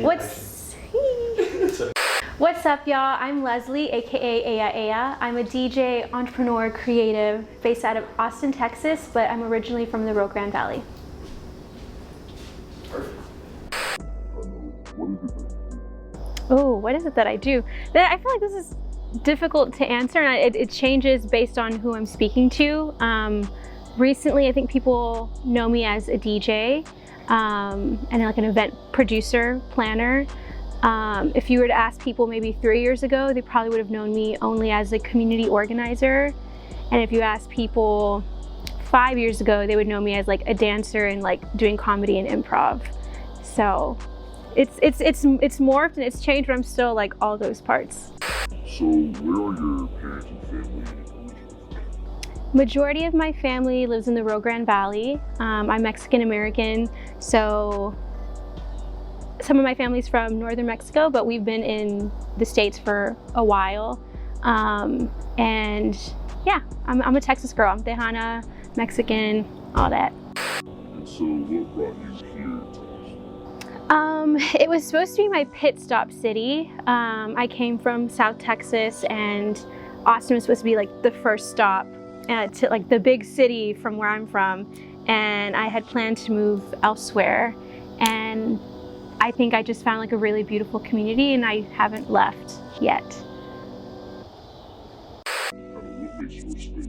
What's up, y'all? I'm Leslie, aka Aya. I'm a DJ, entrepreneur, creative, based out of Austin, Texas, but I'm originally from the Rio Grande Valley. Oh, what is it that I do? I feel like this is difficult to answer, and it changes based on who I'm speaking to. Recently, I think people know me as a DJ and like an event producer, planner. If you were to ask people maybe 3 years ago, they probably would have known me only as a community organizer. And if you ask people 5 years ago, they would know me as like a dancer and like doing comedy and improv. So it's morphed and it's changed, but I'm still like all those parts. So where are your parents and family originally? Majority of my family lives in the Rio Grande Valley. I'm Mexican American, so some of my family's from northern Mexico, but we've been in the States for a while. And yeah, I'm a Texas girl. I'm Tejana, Mexican, all that. And so what brought you here to Austin? It was supposed to be my pit stop city. I came from South Texas, and Austin was supposed to be like the first stop to like the big city from where I'm from. And I had planned to move elsewhere. And I think I just found like a really beautiful community, and I haven't left yet. What makes your space?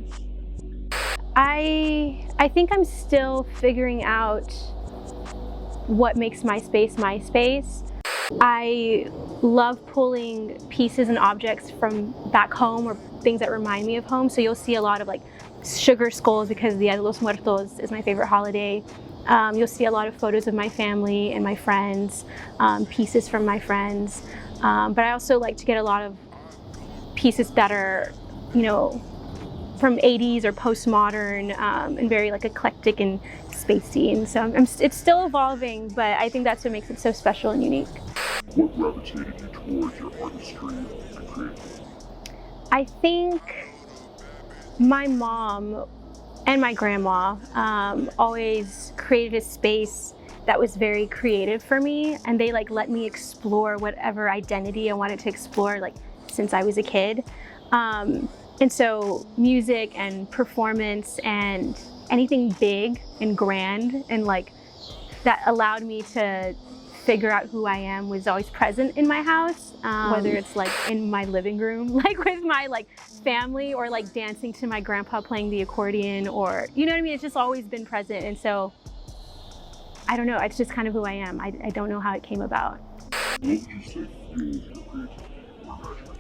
I think I'm still figuring out what makes my space my space. I love pulling pieces and objects from back home or things that remind me of home. So you'll see a lot of like sugar skulls because Dia de los Muertos is my favorite holiday. You'll see a lot of photos of my family and my friends, pieces from my friends. But I also like to get a lot of pieces that are, you know, from 80s or postmodern and very like eclectic and spacey. And so it's still evolving, but I think that's what makes it so special and unique. What gravitated you towards your artistry and creativity? I think my mom and my grandma always created a space that was very creative for me, and they like let me explore whatever identity I wanted to explore like since I was a kid. And so music and performance and anything big and grand and like that allowed me to figure out who I am was always present in my house, whether it's like in my living room, like with my like family, or like dancing to my grandpa playing the accordion, or you know what I mean? It's just always been present. And so I don't know, it's just kind of who I am. I don't know how it came about. What would you say fuels your creativity or imagination?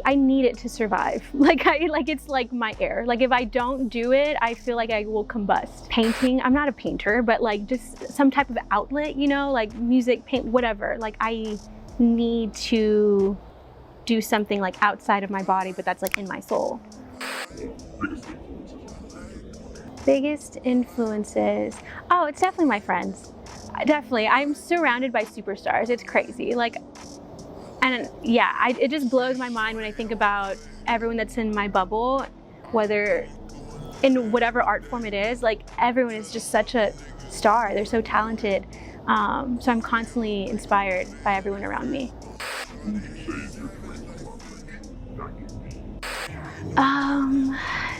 I need it to survive. It's like my air. Like if I don't do it, I feel like I will combust. Painting, I'm not a painter, but like just some type of outlet, you know, like music, paint, whatever. Like I need to do something like outside of my body, but that's like in my soul. Biggest influences? Oh, it's definitely my friends. Definitely, I'm surrounded by superstars. It's crazy. Like, and yeah, it just blows my mind when I think about everyone that's in my bubble, whether in whatever art form it is, like everyone is just such a star. They're so talented. So I'm constantly inspired by everyone around me.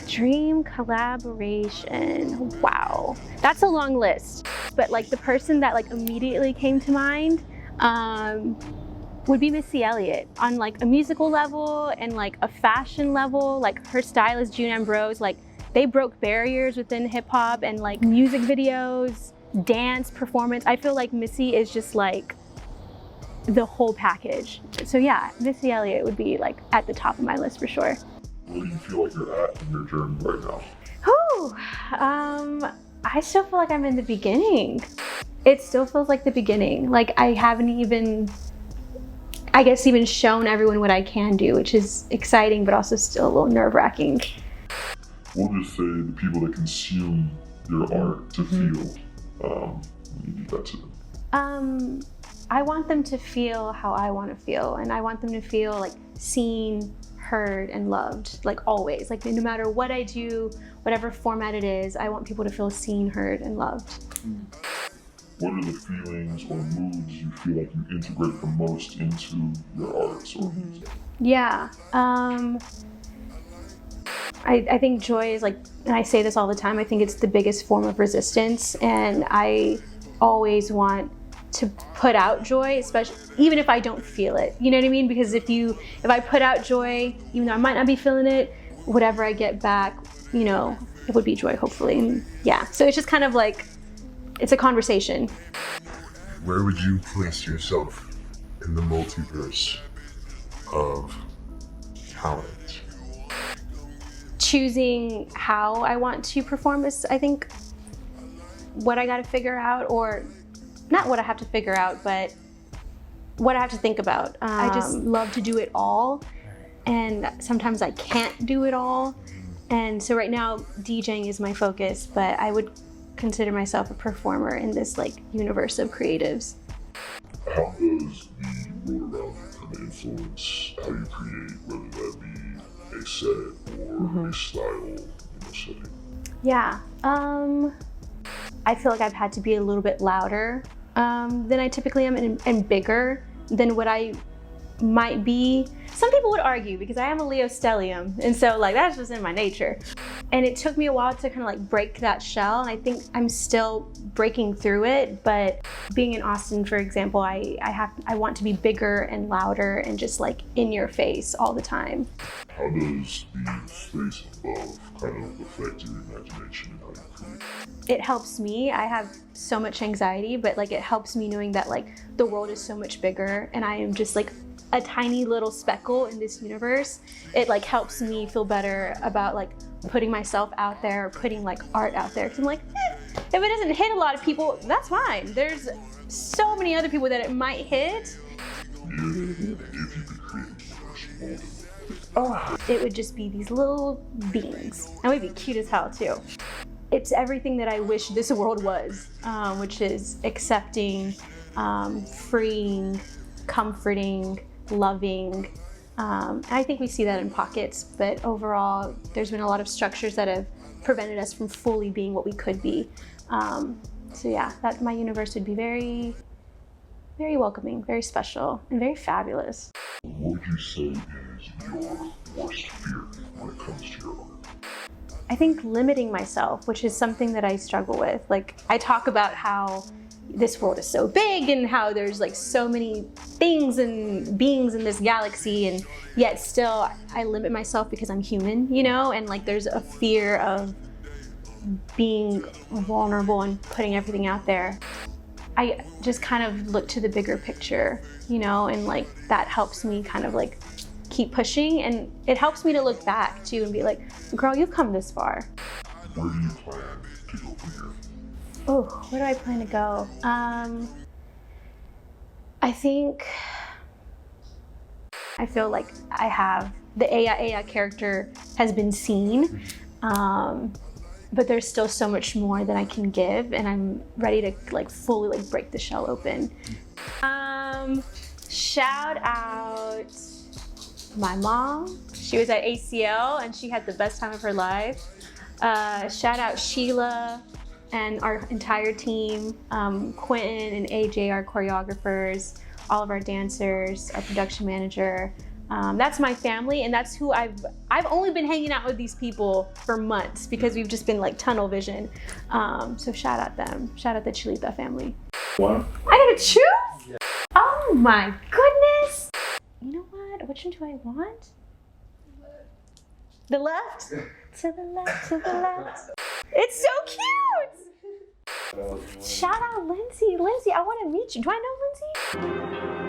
Dream collaboration. Wow, that's a long list. But like the person that like immediately came to mind would be Missy Elliott on like a musical level and like a fashion level. Like her stylist June Ambrose, like they broke barriers within hip hop and like music videos, dance, performance. I feel like Missy is just like the whole package. So yeah, Missy Elliott would be like at the top of my list for sure. Where do you feel like you're at in your journey right now? Whew, I still feel like I'm in the beginning. It still feels like the beginning. Like I haven't even, I guess, even shown everyone what I can do, which is exciting, but also still a little nerve-wracking. What would you say to the people that consume your art to feel when you do that to them? I want them to feel how I want to feel, and I want them to feel like seen, heard, and loved, like always. Like no matter what I do, whatever format it is, I want people to feel seen, heard, and loved. what are the feelings or moods you feel like you integrate the most into your art? Or Yeah. I think joy is like, and I say this all the time, I think it's the biggest form of resistance, and I always want to put out joy, especially even if I don't feel it. You know what I mean? Because if I put out joy, even though I might not be feeling it, whatever I get back, you know, it would be joy, hopefully. And yeah, so it's just kind of like, it's a conversation. where would you place yourself in the multiverse of talent? Choosing how I want to perform is, I think, what I got to figure out, or not what I have to figure out, but what I have to think about. I just love to do it all, and sometimes I can't do it all. And so right now, DJing is my focus, but I would consider myself a performer in this like universe of creatives. How does the world around you kind of influence how you create, whether that be a set or a style, setting? Yeah, I feel like I've had to be a little bit louder than I typically am, and bigger than what I might be. Some people would argue because I am a Leo stellium, and so like that's just in my nature. And it took me a while to kind of like break that shell, and I think I'm still breaking through it. But being in Austin, for example, I want to be bigger and louder and just like in your face all the time. How does the space above kind of affect your imagination and how you create? It helps me. I have so much anxiety, but like it helps me knowing that like the world is so much bigger and I am just like a tiny little speckle in this universe. It like helps me feel better about like putting myself out there, or putting like art out there. Cause I'm like, if it doesn't hit a lot of people, that's fine. There's so many other people that it might hit. If you could create a universe, It would just be these little beings. And would be cute as hell too. It's everything that I wish this world was, which is accepting, freeing, comforting, loving. I think we see that in pockets, but overall, there's been a lot of structures that have prevented us from fully being what we could be. So yeah, that my universe would be very, very welcoming, very special, and very fabulous. what would you say is your worst fear when it comes to your art? I think limiting myself, which is something that I struggle with. Like I talk about how this world is so big and how there's like so many things and beings in this galaxy, and yet still I limit myself because I'm human, you know, and like there's a fear of being vulnerable and putting everything out there. I just kind of look to the bigger picture, you know, and like that helps me kind of like keep pushing, and it helps me to look back too and be like, girl, you've come this far. Where do you plan to go from here? Oh, where do I plan to go? I feel like I have, the Aya character has been seen, but there's still so much more that I can give, and I'm ready to like fully like break the shell open. Shout out my mom. She was at ACL and she had the best time of her life. Shout out Sheila and our entire team, Quentin and AJ, our choreographers, all of our dancers, our production manager. That's my family, and that's who I've only been hanging out with these people for months because we've just been like tunnel vision. So shout out them. Shout out the Chilita family. Wow. I gotta choose? Yeah. Oh my goodness. You know what? Which one do I want? The left? To the left, to the left. It's so cute! Shout out Lindsay. Lindsay, I want to meet you. Do I know Lindsay?